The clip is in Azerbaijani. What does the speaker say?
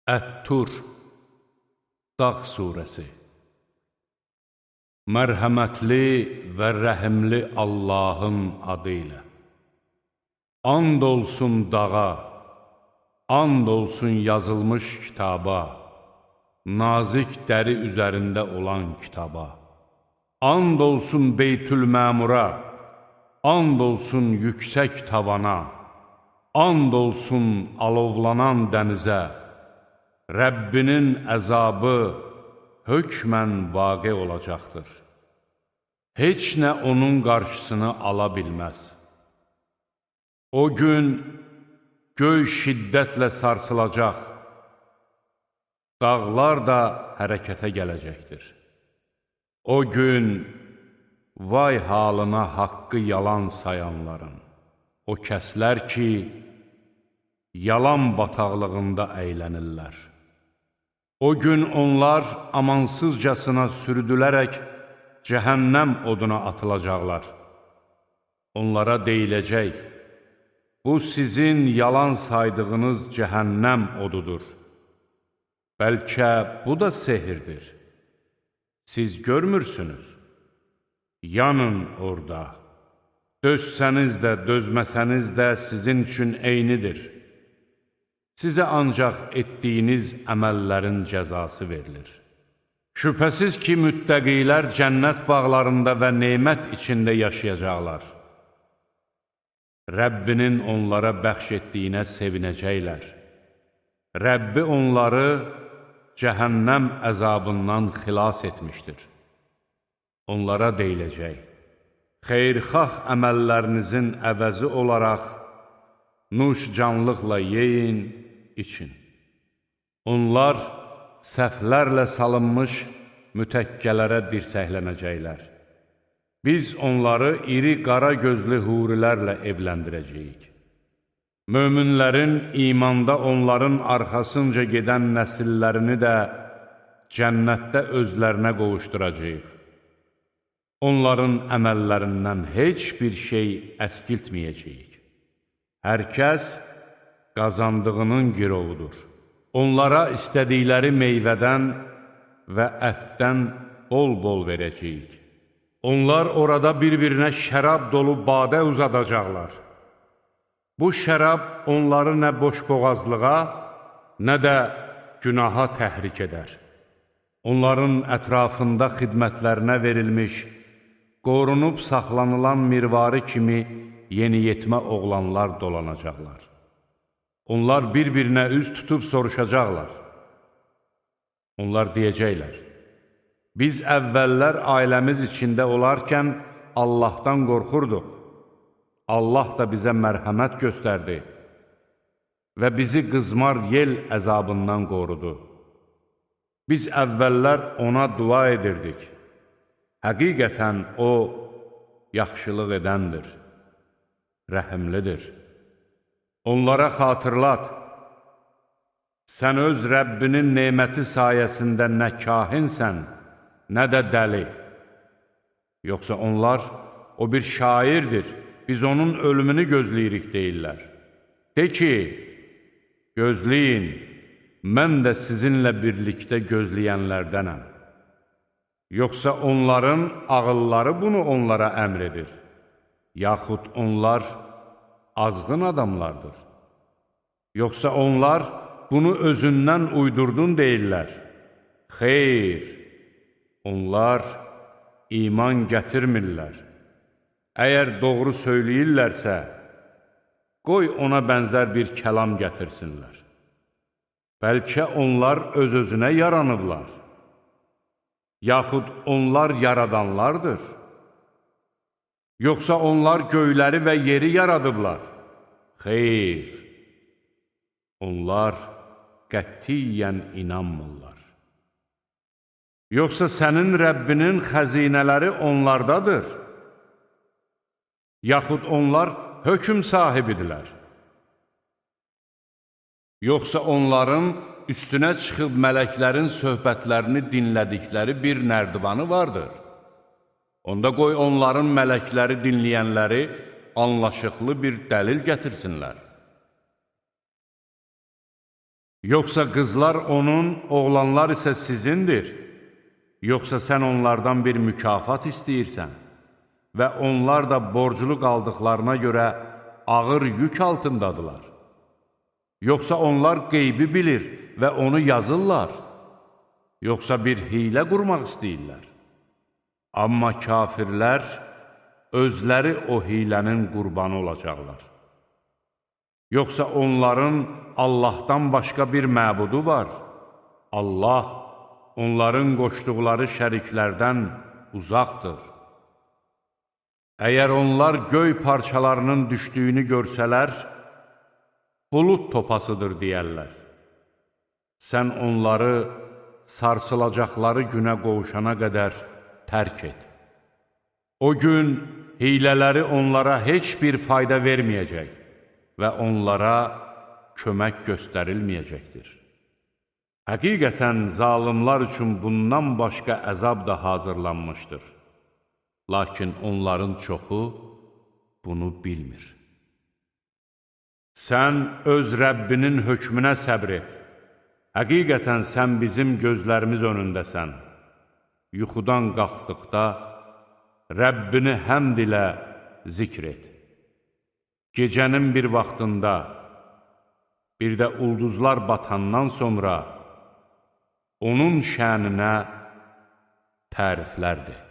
Ət-Tur Dağ Suresi. Mərhəmətli və rəhimli Allahın adı ilə. And olsun dağa, and olsun yazılmış kitaba, nazik dəri üzərində olan kitaba. And olsun Beytül-Məmura, and olsun yüksək tavana, and olsun alovlanan dənizə. Rəbbinin əzabı hökmən vaqe olacaqdır. Heç nə onun qarşısını ala bilməz. O gün göy şiddətlə sarsılacaq, dağlar da hərəkətə gələcəkdir. O gün vay halına haqqı yalan sayanların, o kəslər ki, yalan bataqlığında əylənirlər. O gün onlar amansızcasına sürüdülərək cəhənnəm oduna atılacaqlar. Onlara deyiləcək, bu sizin yalan saydığınız cəhənnəm odudur. Bəlkə bu da sehirdir. Siz görmürsünüz. Yanın orada. Dözsəniz də, dözməsəniz də sizin üçün eynidir. Sizə ancaq etdiyiniz əməllərin cəzası verilir. Şübhəsiz ki, müttəqilər cənnət bağlarında və nemət içində yaşayacaqlar. Rəbbinin onlara bəxş etdiyinə sevinəcəklər. Rəbbi onları cəhənnəm əzabından xilas etmişdir. Onlara deyiləcək, xeyirxah əməllərinizin əvəzi olaraq nuş canlıqla yeyin, için. Onlar səhvlərlə salınmış mütəkkələrə dirsəklənəcəklər. Biz onları iri qara gözlü hurilərlə evləndirəcəyik. Möminlərin imanda onların arxasınca gedən nəsillərini də cənnətdə özlərinə qovuşduracağıq. Onların əməllərindən heç bir şey əskiltməyəcəyik. Hər kəs qazandığının girovudur. Onlara istədikləri meyvədən və ətdən bol-bol verəcəyik. Onlar orada bir-birinə şərab dolu badə uzadacaqlar. Bu şərab onları nə boşboğazlığa, nə də günaha təhrik edər. Onların ətrafında xidmətlərinə verilmiş, qorunub saxlanılan mirvari kimi yeniyetmə oğlanlar dolanacaqlar. Onlar bir-birinə üz tutub soruşacaqlar. Onlar deyəcəklər, biz əvvəllər ailəmiz içində olarkən Allahdan qorxurduq. Allah da bizə mərhəmət göstərdi və bizi qızmar yel əzabından qorudu. Biz əvvəllər ona dua edirdik. Həqiqətən o yaxşılıq edəndir, rəhimlidir. Onlara xatırlat, sən öz Rəbbinin neməti sayəsində nə kahinsən, nə də dəli. Yoxsa onlar, o bir şairdir, biz onun ölümünü gözləyirik deyirlər. De ki, gözləyin, mən də sizinlə birlikdə gözləyənlərdənəm. Yoxsa onların ağılları bunu onlara əmr edir, yaxud onlar azğın adamlardır. Yoxsa onlar bunu özündən uydurdun deyirlər. Xeyr, onlar iman gətirmirlər. Əgər doğru söyləyirlərsə, qoy ona bənzər bir kəlam gətirsinlər. Bəlkə onlar öz-özünə yaranıblar. Yaxud onlar yaradanlardır. Yoxsa onlar göyləri və yeri yaradıblar. Xeyr, onlar qətiyyən inanmırlar. Yoxsa sənin Rəbbinin xəzinələri onlardadır. Yaxud onlar hökm sahibidirlər. Yoxsa onların üstünə çıxıb mələklərin söhbətlərini dinlədikləri bir nərdivanı vardır. Onda qoy onların mələkləri dinləyənləri anlaşıqlı bir dəlil gətirsinlər. Yoxsa qızlar onun, oğlanlar isə sizindir. Yoxsa sən onlardan bir mükafat istəyirsən və onlar da borclu qaldıqlarına görə ağır yük altındadılar. Yoxsa onlar qeybi bilir və onu yazırlar. Yoxsa bir hiylə qurmaq istəyirlər. Amma kafirlər özləri o hilənin qurbanı olacaqlar. Yoxsa onların Allahdan başqa bir məbudu var. Allah onların qoşduqları şəriklərdən uzaqdır. Əgər onlar göy parçalarının düşdüyünü görsələr, bulud topasıdır deyərlər. Sən onları sarsılacaqları günə qovuşana qədər tərk et. O gün hilələri onlara heç bir fayda verməyəcək və onlara kömək göstərilməyəcəkdir. Həqiqətən zalimlar üçün bundan başqa əzab da hazırlanmışdır. Lakin onların çoxu bunu bilmir. Sən öz Rəbbinin hökmünə səbr et. Həqiqətən sən bizim gözlərimiz önündəsən. Yuxudan qalxdıqda Rəbbini həmd ilə zikr et. Gecənin bir vaxtında, bir də ulduzlar batandan sonra onun şəninə təriflərdir.